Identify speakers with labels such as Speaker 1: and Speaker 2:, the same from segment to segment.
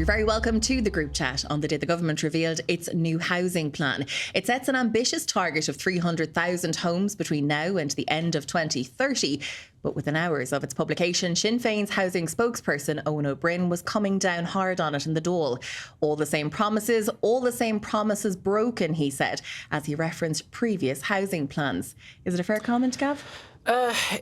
Speaker 1: You're very welcome to the group chat on the day the government revealed its new housing plan. It sets an ambitious target of 300,000 homes between now and the end of 2030. But within hours of its publication, Sinn Féin's housing spokesperson Owen O'Brien was coming down hard on it in the Dáil. All the same promises broken, he said, as he referenced previous housing plans. Is it a fair comment, Gav?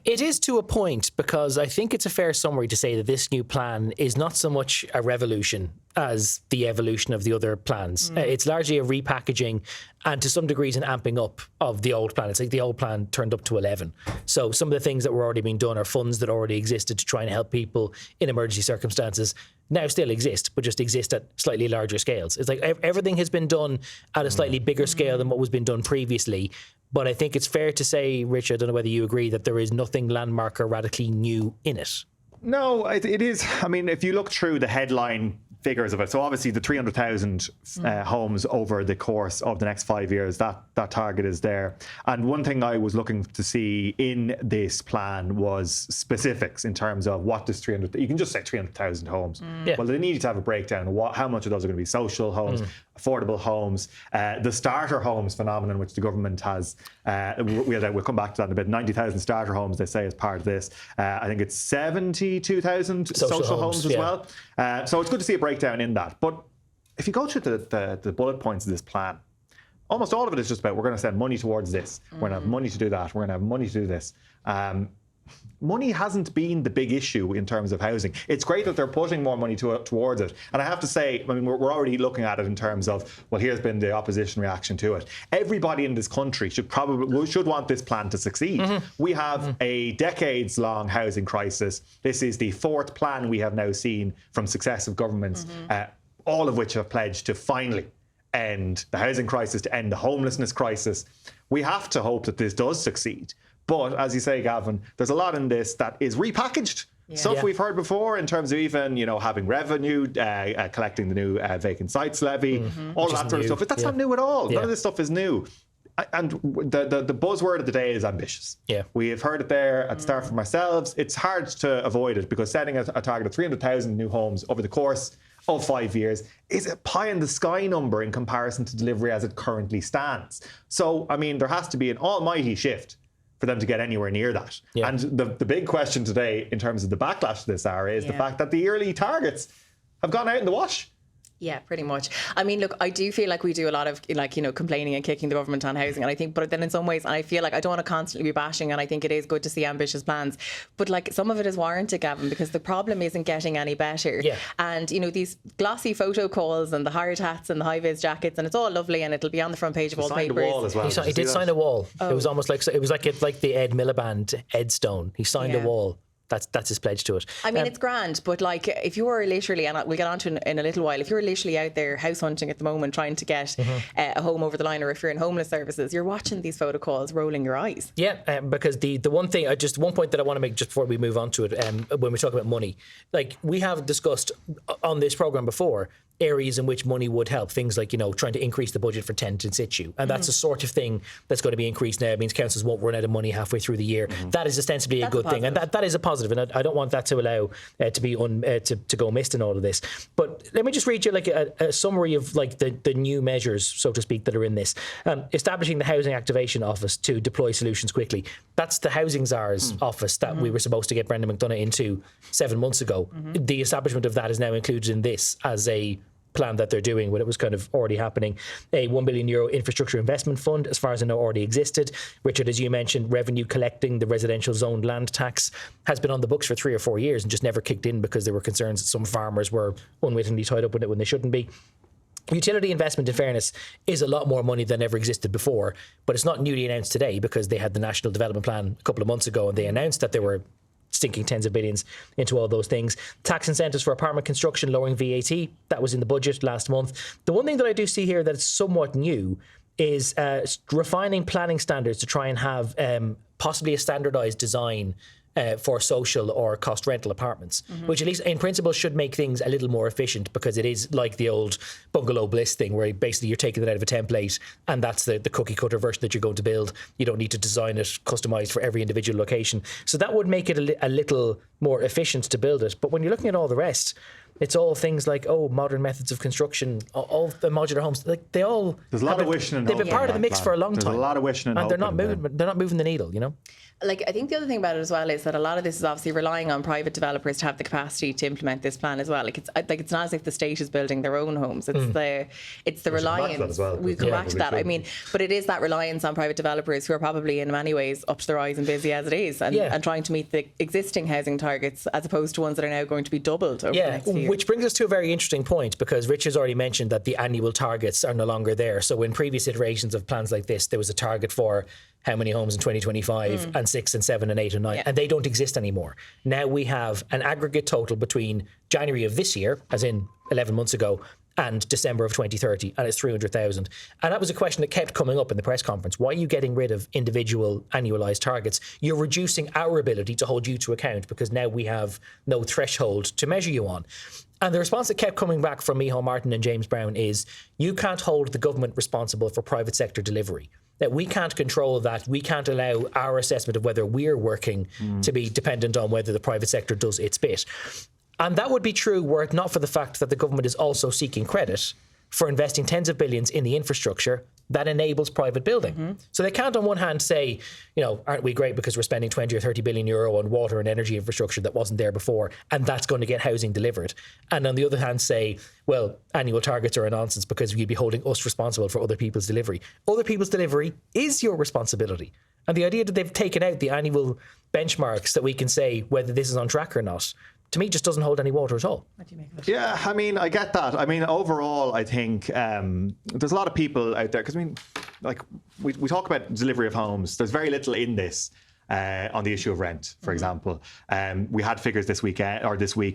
Speaker 2: It is to a point, because I think it's a fair summary to say that this new plan is not so much a revolution as the evolution of the other plans. It's largely a repackaging and to some degrees an amping up of the old plan. It's like the old plan turned up to 11. So some of the things that were already being done are funds that already existed to try and help people in emergency circumstances now still exist, but just exist at slightly larger scales. It's like everything has been done at a slightly bigger scale than what was been done previously. But I think it's fair to say, Richard, I don't know whether you agree, that there is nothing landmark or radically new in it.
Speaker 3: No, it is. I mean, if you look through the headline figures of it, so obviously the 300,000 homes over the course of the next 5 years, that target is there. And one thing I was looking to see in this plan was specifics in terms of what does 300, you can just say 300,000 homes. Well, they need to have a breakdown of how much of those are going to be social homes, affordable homes, the starter homes phenomenon, which the government has. We'll come back to that in a bit. 90,000 starter homes, they say, as part of this. I think it's 72,000 social homes as well. So it's good to see a breakdown in that. But if you go through the bullet points of this plan, almost all of it is just about, we're going to send money towards this. We're going to have money to do that. We're going to have money to do this. Money hasn't been the big issue in terms of housing. It's great that they're putting more money towards it. And I have to say, I mean, we're already looking at it in terms of, well, here's been the opposition reaction to it. Everybody in this country should want this plan to succeed. We have a decades-long housing crisis. This is the fourth plan we have now seen from successive governments, all of which have pledged to finally end the housing crisis, to end the homelessness crisis. We have to hope that this does succeed. But as you say, Gavin, there's a lot in this that is repackaged. Stuff we've heard before in terms of even, having revenue, collecting the new vacant sites levy, all that sort of stuff. But that's not new at all. None of this stuff is new. And the buzzword of the day is ambitious. We have heard it there at the start from ourselves. It's hard to avoid it, because setting a target of 300,000 new homes over the course of 5 years is a pie in the sky number in comparison to delivery as it currently stands. So, I mean, there has to be an almighty shift for them to get anywhere near that. And the big question today in terms of the backlash to this, Sarah, is the fact that the yearly targets have gone out in the wash.
Speaker 1: Yeah, pretty much. I mean, look, I do feel like we do a lot of complaining and kicking the government on housing, and I think, but then in some ways, I feel like I don't want to constantly be bashing, and I think it is good to see ambitious plans, but some of it is warranted, Gavin, because the problem isn't getting any better. And these glossy photo calls and the hard hats and the high vis jackets, and it's all lovely, and it'll be on the front page of all papers.
Speaker 3: He signed a wall as well.
Speaker 2: He did sign a wall. It was almost like the Ed Miliband Ed Stone. He signed a wall. That's his pledge to it. I
Speaker 1: mean, it's grand, but if you are literally, and we'll get on to it in a little while, if you're literally out there house hunting at the moment trying to get a home over the line, or if you're in homeless services, you're watching these photo calls rolling your eyes.
Speaker 2: Because the one thing, just one point that I want to make just before we move on to it, when we talk about money, we have discussed on this programme before, areas in which money would help, things like, trying to increase the budget for tenant in situ. And that's the sort of thing that's going to be increased now. It means councils won't run out of money halfway through the year. That is ostensibly a good thing. And that is a positive. And I don't want that to allow to be to go missed in all of this. But let me just read you a summary of the new measures, so to speak, that are in this. Establishing the Housing Activation Office to deploy solutions quickly. That's the Housing Czar's office that we were supposed to get Brendan McDonagh into 7 months ago. The establishment of that is now included in this as a plan that they're doing when it was kind of already happening. A €1 billion infrastructure investment fund, as far as I know, already existed. Richard, as you mentioned, revenue collecting, the residential zoned land tax, has been on the books for 3 or 4 years and just never kicked in because there were concerns that some farmers were unwittingly tied up with it when they shouldn't be. Utility investment, in fairness, is a lot more money than ever existed before, but it's not newly announced today, because they had the National Development Plan a couple of months ago and they announced that they were stinking tens of billions into all those things. Tax incentives for apartment construction, lowering VAT, that was in the budget last month. The one thing that I do see here that is somewhat new is refining planning standards to try and have possibly a standardised design for social or cost rental apartments, which at least in principle should make things a little more efficient, because it is like the old bungalow bliss thing where basically you're taking it out of a template and that's the cookie cutter version that you're going to build. You don't need to design it customised for every individual location. So that would make it a little more efficient to build it. But when you're looking at all the rest, It's all things like modern methods of construction, all the modular homes. Like there's
Speaker 3: a lot of wishing and
Speaker 2: they've been
Speaker 3: hoping
Speaker 2: part of the mix for a long time.
Speaker 3: There's a lot of wishing and
Speaker 2: they're not
Speaker 3: hoping,
Speaker 2: moving. They're not moving the needle.
Speaker 1: Like, I think the other thing about it as well is that a lot of this is obviously relying on private developers to have the capacity to implement this plan as well. Like it's not as if the state is building their own homes. It's the reliance. We come back to that. I mean, but it is that reliance on private developers who are probably in many ways up to their eyes and busy as it is, and trying to meet the existing housing targets as opposed to ones that are now going to be doubled over the next few years.
Speaker 2: Which brings us to a very interesting point, because Richard's already mentioned that the annual targets are no longer there. So in previous iterations of plans like this, there was a target for how many homes in 2025 and 6 and 7 and 8 and 9, and they don't exist anymore. Now we have an aggregate total between January of this year, as in 11 months ago, and December of 2030, and it's 300,000. And that was a question that kept coming up in the press conference. Why are you getting rid of individual annualised targets? You're reducing our ability to hold you to account, because now we have no threshold to measure you on. And the response that kept coming back from Micheál Martin and James Brown is, you can't hold the government responsible for private sector delivery. That we can't control that. We can't allow our assessment of whether we're working to be dependent on whether the private sector does its bit. And that would be true were it not for the fact that the government is also seeking credit for investing tens of billions in the infrastructure that enables private building. So they can't on one hand say, aren't we great because we're spending 20 or 30 billion euro on water and energy infrastructure that wasn't there before, and that's going to get housing delivered. And on the other hand say, well, annual targets are a nonsense because you'd be holding us responsible for other people's delivery. Other people's delivery is your responsibility. And the idea that they've taken out the annual benchmarks that we can say whether this is on track or not, to me, just doesn't hold any water at all.
Speaker 1: What do you make of it?
Speaker 3: Yeah, I mean, I get that. I mean, overall, I think there's a lot of people out there, because we talk about delivery of homes. There's very little in this on the issue of rent, for example. We had figures this week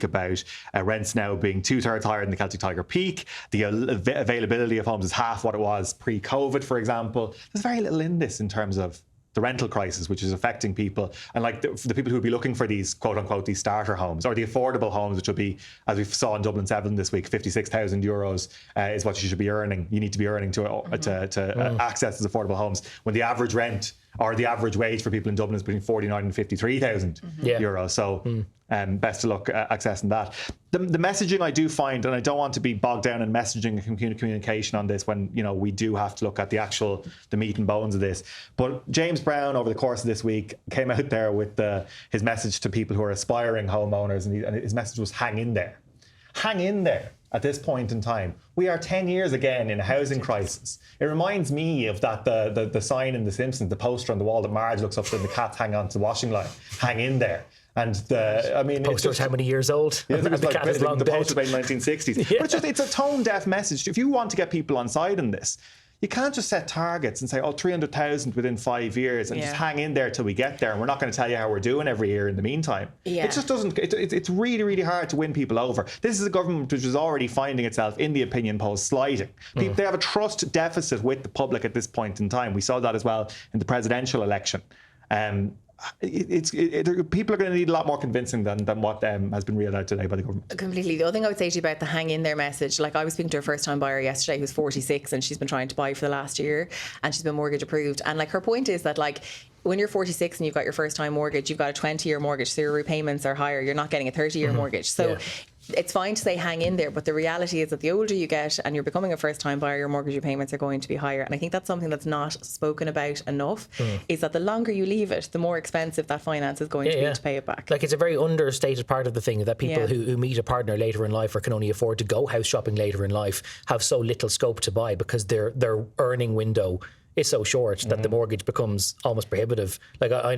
Speaker 3: about rents now being 2/3 higher than the Celtic Tiger peak. The availability of homes is half what it was pre-COVID, for example. There's very little in this in terms of the rental crisis, which is affecting people, and like the people who would be looking for these quote unquote these starter homes or the affordable homes, which will be, as we saw in Dublin 7 this week, 56,000 euros is what you should be earning. You need to be earning to access these affordable homes, when the average rent or the average wage for people in Dublin is between 49 and 53,000 euros. So best of luck accessing that. The messaging I do find, and I don't want to be bogged down in messaging and communication on this when we do have to look at the meat and bones of this. But James Brown, over the course of this week, came out there with his message to people who are aspiring homeowners, and his message was hang in there. Hang in there. At this point in time, we are 10 years again in a housing crisis. It reminds me of that the sign in The Simpsons, the poster on the wall that Marge looks up to and the cats hang on to the washing line. Hang in there. And the
Speaker 2: poster's how many years old?
Speaker 3: Yeah, the poster's made in the 1960s.
Speaker 2: Yeah.
Speaker 3: But it's a tone deaf message. If you want to get people on side in this, you can't just set targets and say, 300,000 within 5 years and just hang in there till we get there. And we're not going to tell you how we're doing every year in the meantime. Yeah. It just doesn't, it's really, really hard to win people over. This is a government which is already finding itself in the opinion polls sliding. They have a trust deficit with the public at this point in time. We saw that as well in the presidential election. People are going to need a lot more convincing than what has been reeled out today by the government.
Speaker 1: Completely. The other thing I would say to you about the hang in there message, like I was speaking to a first time buyer yesterday who's 46 and she's been trying to buy for the last year and she's been mortgage approved, and like her point is that like when you're 46 and you've got your first time mortgage, you've got a 20-year mortgage, so your repayments are higher. You're not getting a 30-year mortgage. So it's fine to say hang in there, but the reality is that the older you get and you're becoming a first-time buyer, your mortgage repayments are going to be higher. And I think that's something that's not spoken about enough, is that the longer you leave it, the more expensive that finance is going to be to pay it back.
Speaker 2: Like, it's a very understated part of the thing that people who meet a partner later in life or can only afford to go house shopping later in life have so little scope to buy because their earning window is so short that the mortgage becomes almost prohibitive. Like I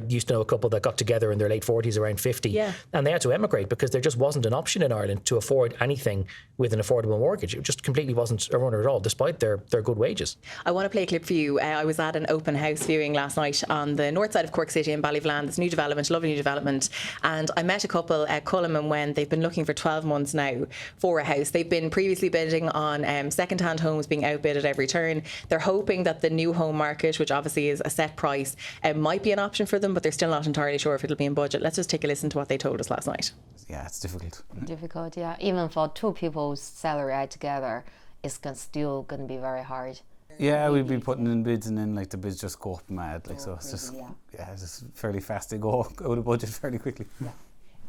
Speaker 2: used to know a couple that got together in their late 40s, around 50, and they had to emigrate because there just wasn't an option in Ireland to afford anything with an affordable mortgage. It just completely wasn't a runner at all, despite their good wages.
Speaker 1: I want to play a clip for you. I was at an open house viewing last night on the north side of Cork City in Ballyvlan. This new development, lovely new development, and I met a couple at Cullum and Wen. They've been looking for 12 months now for a house. They've been previously bidding on second-hand homes being outbid at every turn. They're hoping that the new home market, which obviously is a set price, might be an option for them, but they're still not entirely sure if it'll be in budget. Let's just take a listen to what they told us last night.
Speaker 4: Yeah, it's difficult.
Speaker 5: Difficult, yeah. Even for two people's salary together, it's still going to be very hard.
Speaker 4: Yeah, we'd be putting in bids and then like the bids just go up mad. Like, so it's just, it's just fairly fast. They go out of budget fairly quickly.
Speaker 5: Yeah.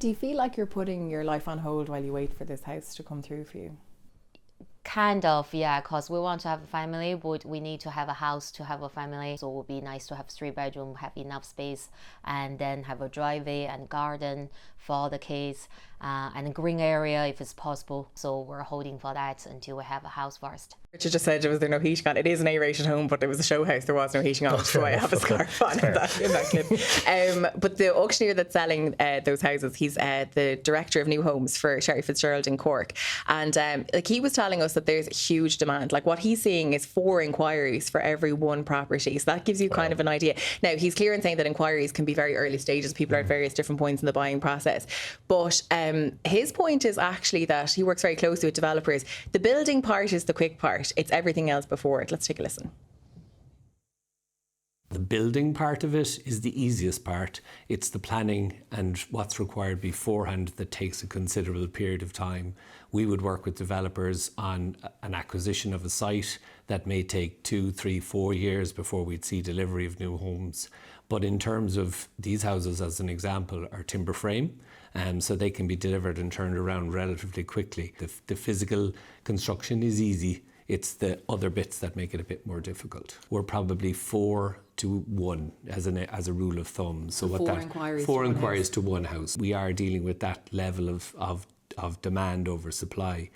Speaker 6: Do you feel like you're putting your life on hold while you wait for this house to come through for you?
Speaker 5: Kind of, yeah, because we want to have a family, but we need to have a house to have a family. So it would be nice to have 3 bedroom, have enough space, and then have a driveway and garden for the kids, and a green area if it's possible. So we're holding for that until we have a house first.
Speaker 6: Richard just said, was there no heating on? It is an A-rated home, but it was a show house. There was no heating on, so I have a scarf on in that clip. But the auctioneer that's selling those houses, he's the director of new homes for Sherry Fitzgerald in Cork. And like he was telling us that there's huge demand. Like what he's seeing is 4 inquiries for every one property. So that gives you kind of an idea. Now, he's clear in saying that inquiries can be very early stages. People are at various different points in the buying process. But his point is actually that he works very closely with developers. The building part is the quick part. It's everything else before it. Let's take a listen.
Speaker 7: The building part of it is the easiest part. It's the planning and what's required beforehand that takes a considerable period of time. We would work with developers on an acquisition of a site that may take 2, 3, 4 years before we'd see delivery of new homes. But in terms of these houses, as an example, are timber frame, so they can be delivered and turned around relatively quickly. The physical construction is easy. It's the other bits that make it a bit more difficult. We're probably 4 to 1 as a rule of thumb. So what
Speaker 6: 4
Speaker 7: that
Speaker 6: inquiries
Speaker 7: 4
Speaker 6: to one
Speaker 7: inquiries to one house. We are dealing with that level of demand over supply.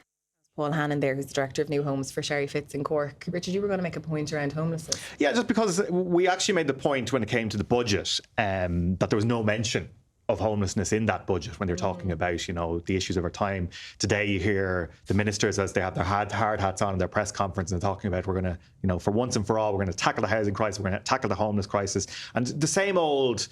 Speaker 6: Paul Hannon there, who's the director of new homes for Sherry Fitz in Cork. Richard, you were going to make a point around homelessness.
Speaker 3: Yeah, just because we actually made the point when it came to the budget that there was no mention of homelessness in that budget when they're talking about, you know, the issues over time. Today you hear the ministers, as they have their hard hats on in their press conference, and talking about, we're going to, you know, for once and for all, we're going to tackle the housing crisis, we're going to tackle the homeless crisis. And the same old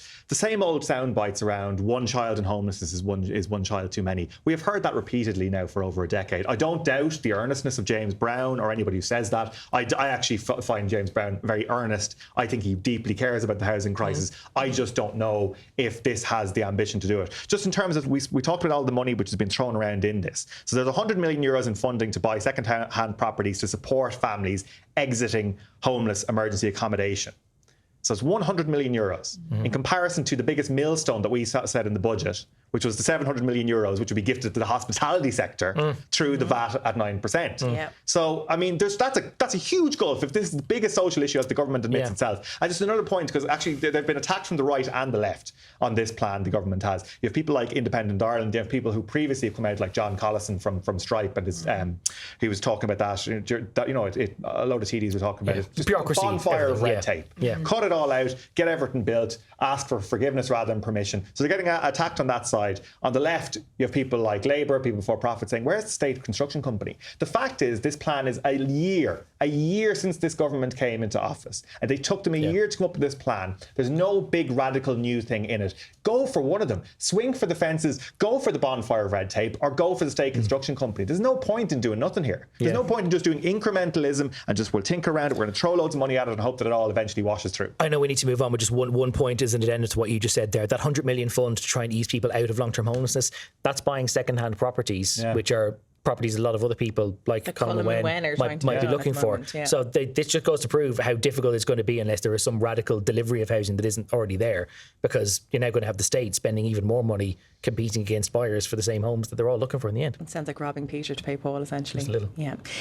Speaker 3: sound bites around one child in homelessness is one child too many. We have heard that repeatedly now for over a decade. I don't doubt the earnestness of James Brown or anybody who says that. I actually find James Brown very earnest. I think he deeply cares about the housing crisis. I just don't know if this has the ambition to do it. Just in terms of, we talked about all the money which has been thrown around in this. So there's 100 million euros in funding to buy second-hand properties to support families exiting homeless emergency accommodation. So it's 100 million euros in comparison to the biggest millstone that we said in the budget, which was the 700 million euros, which would be gifted to the hospitality sector through the VAT at 9%.
Speaker 6: Yeah.
Speaker 3: So, I mean, that's a huge gulf if this is the biggest social issue, as the government admits itself. And just another point, because actually they've been attacked from the right and the left on this plan the government has. You have people like Independent Ireland, you have people who previously have come out, like John Collison from Stripe, and he was talking about that. You know, a load of TDs were talking about it. Just
Speaker 2: bureaucracy,
Speaker 3: bonfire of red tape.
Speaker 2: Yeah.
Speaker 3: Cut it all out, get everything built, ask for forgiveness rather than permission. So they're getting attacked on that side. On the left, you have people like Labour, people for profit, saying, where's the state construction company? The fact is, this plan is a year since this government came into office. And they took them a year to come up with this plan. There's no big radical new thing in it. Go for one of them. Swing for the fences, go for the bonfire of red tape, or go for the state construction company. There's no point in doing nothing here. There's no point in just doing incrementalism and just, we'll tinker around it, we're going to throw loads of money at it and hope that it all eventually washes through.
Speaker 2: I know we need to move on, but just one point is an addendum to what you just said there. That 100 million fund to try and ease people out of long-term homelessness, that's buying second-hand properties, which are properties a lot of other people like Colin and Wen might be looking for. So this just goes to prove how difficult it's going to be unless there is some radical delivery of housing that isn't already there, because you're now going to have the state spending even more money competing against buyers for the same homes that they're all looking for in the end.
Speaker 6: It sounds like robbing Peter to pay Paul, essentially.
Speaker 2: Just a little.
Speaker 6: Yeah.